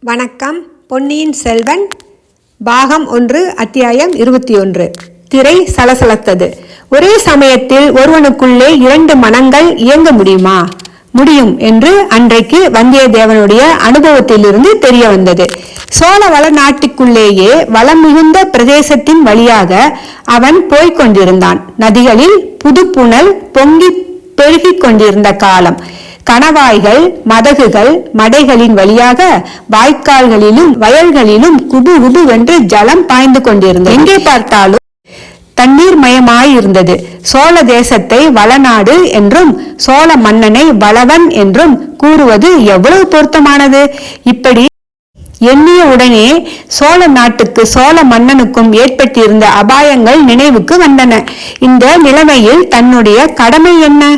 வணக்கம். பொன்னியின் செல்வன் பாகம் 1 அத்தியாயம் 21. திரை சலசலத்தது. ஒரே சமயத்தில் ஒருவனுக்குள்ளே 2 மனங்கள் இயங்க முடியுமா? முடியும் என்று அன்றைக்கு வந்தியத்தேவனுடைய அனுபவத்திலிருந்து தெரிய வந்தது. சோழ வள நாட்டுக்குள்ளேயே வளம் மிகுந்த பிரதேசத்தின் வழியாக அவன் போய்கொண்டிருந்தான். நதிகளில் புதுப்புணல் பொங்கி பெருகிக் கொண்டிருந்த காலம். கணவாய்கள், மதகுகள், மடைகளின் வழியாக வாய்க்கால்களிலும் வயல்களிலும் குபு குபுவென்று ஜலம் பாய்ந்து கொண்டிருந்தது. எங்கே பார்த்தாலும் தண்ணீர் மயமாயிருந்தது. சோழ தேசத்தை வளநாடு என்றும் சோழ மன்னனை வளவன் என்றும் கூறுவது எவ்வளவு பொருத்தமானது! இப்படி எண்ணிய உடனே சோழ நாட்டுக்கு சோழ மன்னனுக்கும் ஏற்பட்டிருந்த அபாயங்கள் நினைவுக்கு வந்தன. இந்த நிலைமையில் தன்னுடைய கடமை என்ன?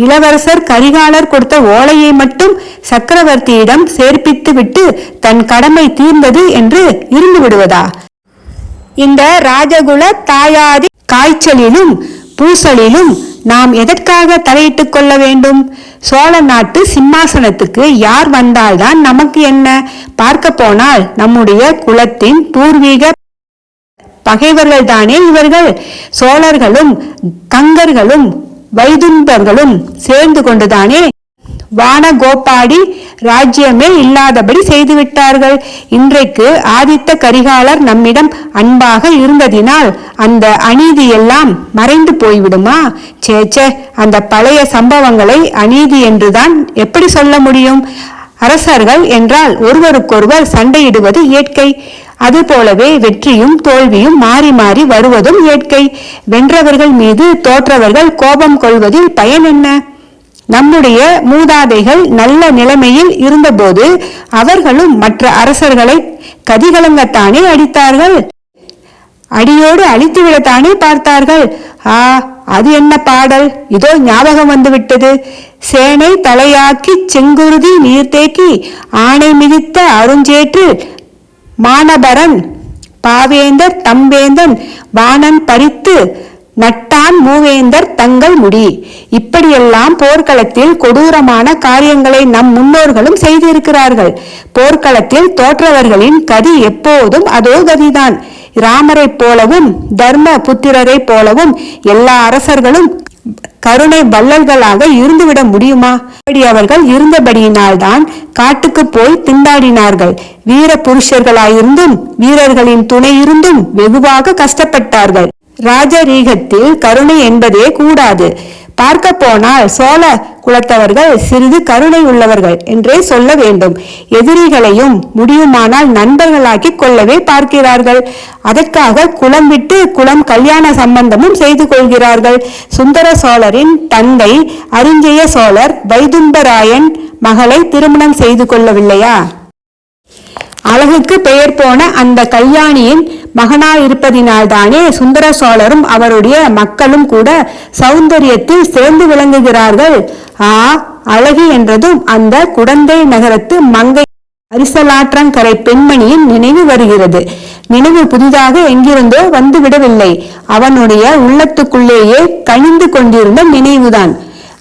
இளவரசர் கரிகாலர் கொடுத்த ஓலையை மட்டும் சக்கரவர்த்தியிடம் சேர்ப்பித்து விட்டு தன் கடமை தீர்ந்தது என்று இருந்து விடுவதா? இந்த ராஜகுல தாயாதி காய்ச்சலிலும் பூசலிலும் நாம் எதற்காக தலையிட்டுக் கொள்ள வேண்டும்? சோழ நாட்டு சிம்மாசனத்துக்கு யார் வந்தால்தான் நமக்கு என்ன? பார்க்க போனால் நம்முடைய குலத்தின் பூர்வீக பகைவர்கள் தானே இவர்கள். சோழர்களும் கங்கர்களும் வைதும்பர்களும் சேர்ந்து கொண்டுதானே வானகோபாடி ராஜ்யமே இல்லாதபடி செய்துவிட்டார்கள். இன்றைக்கு ஆதித்த கரிகாலர் நம்மிடம் அன்பாக இருந்ததினால் அந்த அநீதி எல்லாம் மறைந்து போய்விடுமா? சேச்சே, அந்த பழைய சம்பவங்களை அநீதி என்றுதான் எப்படி சொல்ல முடியும்? அரசர்கள் என்றால் ஒருவருக்கொருவர் சண்டையிடுவது இயற்கை. அதுபோலவே வெற்றியும் தோல்வியும் மாறி மாறி வருவதும் இயற்கை. வென்றவர்கள் மீது தோற்றவர்கள் கோபம் கொள்வதில் பயன் என்ன? நம்முடைய மூதாதைகள் நல்ல நிலைமையில் இருந்தபோது அவர்களும் மற்ற அரசர்களை கதிகலங்கத்தானே அடித்தார்கள். அடியோடு அழித்துவிடத்தானே பார்த்தார்கள். அது என்ன பாடல்? இதோ ஞாபகம் வந்துவிட்டது. சேனை தலையாக்கி செங்குருதி நீர்த்தேக்கி ஆணை மிதித்த அருஞ்சேற்று மானபரன் பாவேந்தர் தம்பேந்தன் வானன் பறித்து நட்டான் மூவேந்தர் தங்கள் முடி. இப்படியெல்லாம் போர்க்களத்தில் கொடூரமான காரியங்களை நம் முன்னோர்களும் செய்திருக்கிறார்கள். போர்க்களத்தில் தோற்றவர்களின் கதி எப்போதும் அதோ கதிதான். ராமரை போலவும் தர்ம புத்திரரை போலவும் எல்லா அரசர்களும் கருணை வள்ளல்களாக இருந்துவிட முடியுமா? அப்படி அவர்கள் இருந்தபடியினால்தான் காட்டுக்கு போய் திண்டாடினார்கள். வீர புருஷர்களாயிருந்தும் வீரர்களின் துணை இருந்தும் வெகுவாக கஷ்டப்பட்டார்கள். ராஜரீகத்தில் கருணை என்பதே கூடாது. பார்க்க போனால் சோழ குலத்தவர்கள் சிறிது கருணை உள்ளவர்கள் என்றே சொல்ல வேண்டும். எதிரிகளையும் முடியுமானால் நண்பர்களாக்கி கொள்ளவே பார்க்கிறார்கள். அதற்காக குலம் விட்டு குலம் கல்யாண சம்பந்தமும் செய்து கொள்கிறார்கள். சுந்தர சோழரின் தந்தை அரிஞ்சய சோழர் வைதும்பராயன் மகளை திருமணம் செய்து கொள்ளவில்லையா? அழகுக்கு பெயர் போன அந்த கல்யாணியின் மகனாயிருப்பதினால்தானே சுந்தர சோழரும் அவருடைய மக்களும் கூட சௌந்தரியத்தில் சிறந்து விளங்குகிறார்கள். அழகி என்றதும் அந்த குடந்தை நகரத்து மங்கை அரிசலாற்றங்கரை பெண்மணியின் நினைவு வருகிறது. நினைவு புதிதாக எங்கிருந்தோ வந்துவிடவில்லை. அவனுடைய உள்ளத்துக்குள்ளேயே கனிந்து கொண்டிருந்த நினைவுதான்.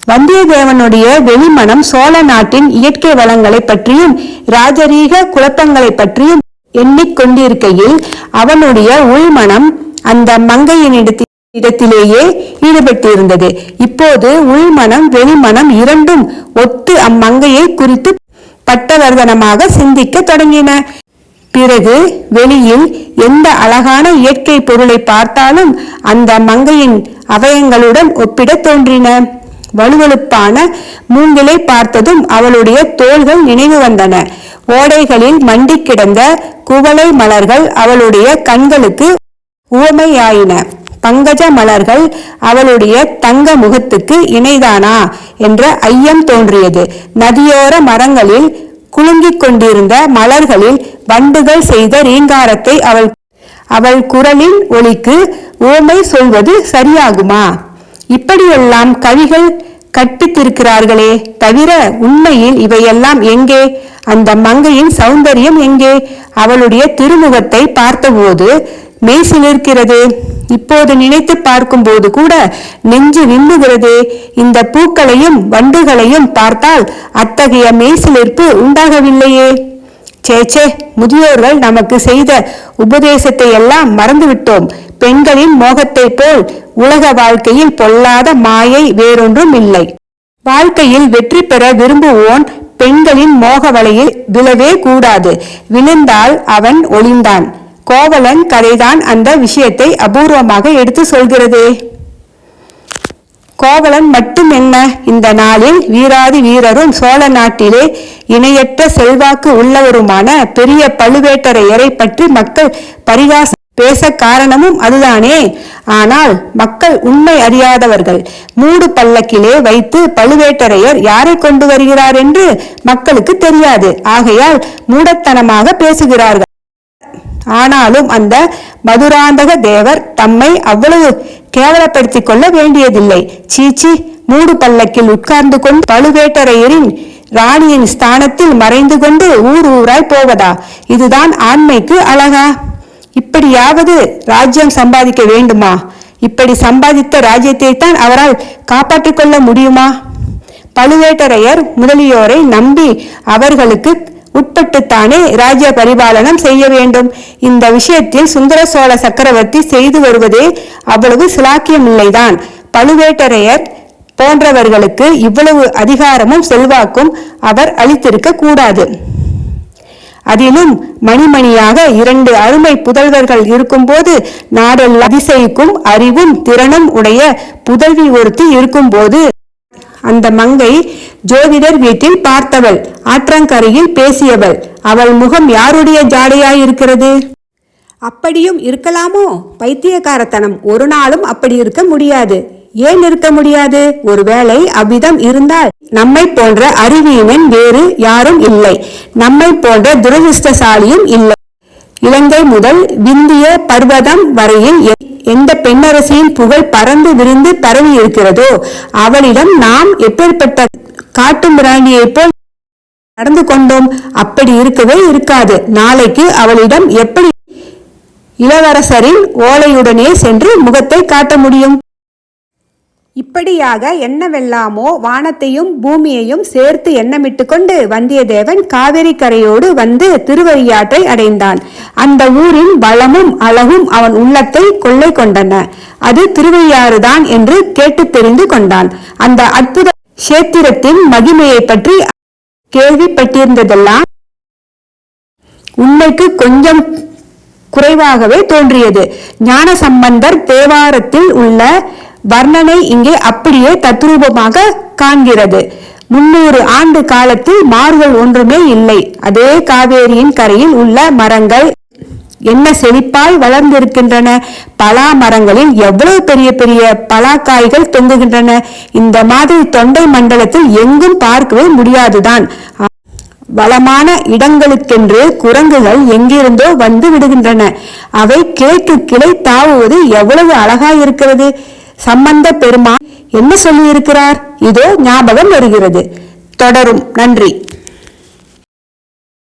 வந்தியத்தேவனுடைய வெளிமனம் சோழ நாட்டின் இயற்கை வளங்களை பற்றியும் ராஜரீக குழப்பங்களை பற்றியும் எண்ணிக்கொண்டிருக்கையில் அவனுடைய உள்மனம் அந்த மங்கையினிடத்திலேயே ஈடுபட்டிருந்தது. இப்போது உள்மனம் வெளிமனம் இரண்டும் ஒத்து அம்மங்கையை குறித்து பட்டவர்தனமாக சிந்திக்க தொடங்கின. பிறகு வெளியில் எந்த அழகான இயற்கை பொருளை பார்த்தாலும் அந்த மங்கையின் அவயங்களுடன் ஒப்பிட தோன்றின. வலுவழுப்பான மூங்கிலை பார்த்ததும் அவளுடைய தோள்கள் நினைவு வந்தன. ஓடைகளில் மண்டி கிடந்த குவளை மலர்கள் அவளுடைய கண்களுக்கு உவமையாயின. பங்கஜ மலர்கள் அவளுடைய தங்க முகத்துக்கு இணைதானா என்ற ஐயம் தோன்றியது. நதியோர மரங்களில் குலுங்கிக் கொண்டிருந்த மலர்களில் வண்டுகள் செய்த ரீங்காரத்தை அவள் குரலின் ஒலிக்கு உவமை சொல்வது சரியாகுமா? இப்படியெல்லாம் கவிகள் கற்பித்திருக்கிறார்களே தவிர உண்மையில் இவையெல்லாம் எங்கே? அந்த மங்கையின் சௌந்தரியம் எங்கே? அவளுடைய திருமுகத்தை பார்த்தபோது மெய்சிலிருக்கிறது. இப்போது நினைத்து பார்க்கும் போது கூட நெஞ்சு விம்முகிறது. இந்த பூக்களையும் வண்டுகளையும் பார்த்தால் அத்தகைய மெய்சிலிர்ப்பு உண்டாகவில்லையே. சேச்சே, முதியோர்கள் நமக்கு செய்த உபதேசத்தை எல்லாம் மறந்துவிட்டோம். பெண்களின் மோகத்தை போல் உலக வாழ்க்கையில் பொல்லாத மாயை வேறொன்றும் இல்லை. வாழ்க்கையில் வெற்றி பெற விரும்புவோன் பெண்களின் மோக வலையில் விழவே கூடாது. விழுந்தால் அவன் ஒளிந்தான். கோவலன் கதைதான் அந்த விஷயத்தை அபூர்வமாக எடுத்து சொல்கிறதே. கோவலன் மட்டும் என்ன, இந்த நாளில் வீராதி வீரரும் சோழ நாட்டிலே இணையற்ற செல்வாக்கு உள்ளவருமான பெரிய பழுவேட்டரையரை பற்றி மக்கள் பரிகாசம் பேச காரணமும் அதுதானே. ஆனால் மக்கள் உண்மை அறியாதவர்கள். மூடு பல்லக்கிலே வைத்து பழுவேட்டரையர் யாரை கொண்டு வருகிறார் என்று மக்களுக்கு தெரியாது. ஆகையால் மூடத்தனமாக பேசுகிறார்கள். ஆனாலும் அந்த மதுராந்தக தேவர் தம்மை அவ்வளவு கேவலப்படுத்திக் கொள்ள வேண்டியதில்லை. சீச்சி, மூடு பல்லக்கில் உட்கார்ந்து கொண்டு பழுவேட்டரையரின் ராணியின் ஸ்தானத்தில் மறைந்து கொண்டு ஊர் ஊராய் போவதா? இதுதான் ஆண்மைக்கு அழகா? இப்படியாவது ராஜ்யம் சம்பாதிக்க வேண்டுமா? இப்படி சம்பாதித்த ராஜ்யத்தை தான் அவரால் காப்பாற்றிக் கொள்ள முடியுமா? பழுவேட்டரையர் முதலியோரை நம்பி அவர்களுக்கு உட்பட்டுத்தானே ராஜ்ய பரிபாலனம் செய்ய வேண்டும். இந்த விஷயத்தில் சுந்தர சோழ சக்கரவர்த்தி செய்து வருவதே அவ்வளவு சிலாக்கியமில்லைதான். பழுவேட்டரையர் போன்றவர்களுக்கு இவ்வளவு அதிகாரமும் செல்வாக்கும் அவர் அளித்திருக்க கூடாது. அதிலும் மணிமணியாக 2 அருமை புதல்வர்கள் இருக்கும்போது, நாடெல்லாம் அதிசயிக்கும் அறிவும் திறனும் உடைய புதல்வி ஒருத்தி இருக்கும்போது, அந்த மங்கை ஜோதிடர் வீட்டில் பார்த்தவள், ஆற்றங்கரையில் பேசியவள், அவள் முகம் யாருடைய ஜாடையாயிருக்கிறது? அப்படியும் இருக்கலாமோ? பைத்தியக்காரத்தனம். ஒரு நாளும் அப்படி இருக்க முடியாது. ஏன் இருக்க முடியாது? ஒருவேளை அவ்விதம் இருந்தால் நம்மை போன்ற அறிவியனன் வேறு யாரும் இல்லை. நம்மை போன்ற துரதிருஷ்டசாலியும் இல்லை. இலங்கை முதல் விந்திய பர்வதம் வரையில் எந்த பெண்ணரசியின் புகழ் பறந்து விரிந்து பரவி இருக்கிறதோ அவளிடம் நாம் எப்பேற்பட்ட காட்டு மிராண்டியை போல் நடந்து கொண்டோம்? அப்படி இருக்கவே இருக்காது. நாளைக்கு அவளிடம் எப்படி இளவரசரின் ஓலையுடனே சென்று முகத்தை காட்ட முடியும்? இப்படியாக என்னவெல்லாமோ வானத்தையும் பூமியையும் சேர்த்து எண்ணமிட்டு கொண்டு வந்தியத்தேவன் காவிரி கரையோடு வந்து திருவரியாற்றை அடைந்தான். அந்த ஊரின் வளமும் அழகும் அவன் உள்ளத்தை கொள்ளை கொண்டன. அது திருவையாறுதான் என்று கேட்டு தெரிந்து கொண்டான். அந்த அற்புத கஷேத்திரத்தின் மகிமையை பற்றி கேள்விப்பட்டிருந்ததெல்லாம் உண்மைக்கு கொஞ்சம் குறைவாகவே தோன்றியது. ஞானசம்பந்தர் தேவாரத்தில் உள்ள வர்ணனை இங்கே அப்படியே தத்ரூபமாக காண்கிறது. 300 ஆண்டு காலத்தில் மாறுதல் ஒன்றுமே இல்லை. அதே காவேரியின் கரையில் உள்ள மரங்கள் என்ன செழிப்பாய் வளர்ந்திருக்கின்றன. பலா மரங்களில் எவ்வளவு பெரிய பெரிய பலாக்காய்கள் தொங்குகின்றன. இந்த மாதிரி தொண்டை மண்டலத்தில் எங்கும் பார்க்கவே முடியாதுதான். வளமான இடங்களுக்கென்று குரங்குகள் எங்கிருந்தோ வந்து விடுகின்றன. அவை கிளைக்கு கிளை தாவுவது எவ்வளவு அழகாயிருக்கிறது. சம்பந்த பெருமான் என்ன சொல்லியிருக்கிறார்? இதோ ஞாபகம் வருகிறது. தொடரும். நன்றி.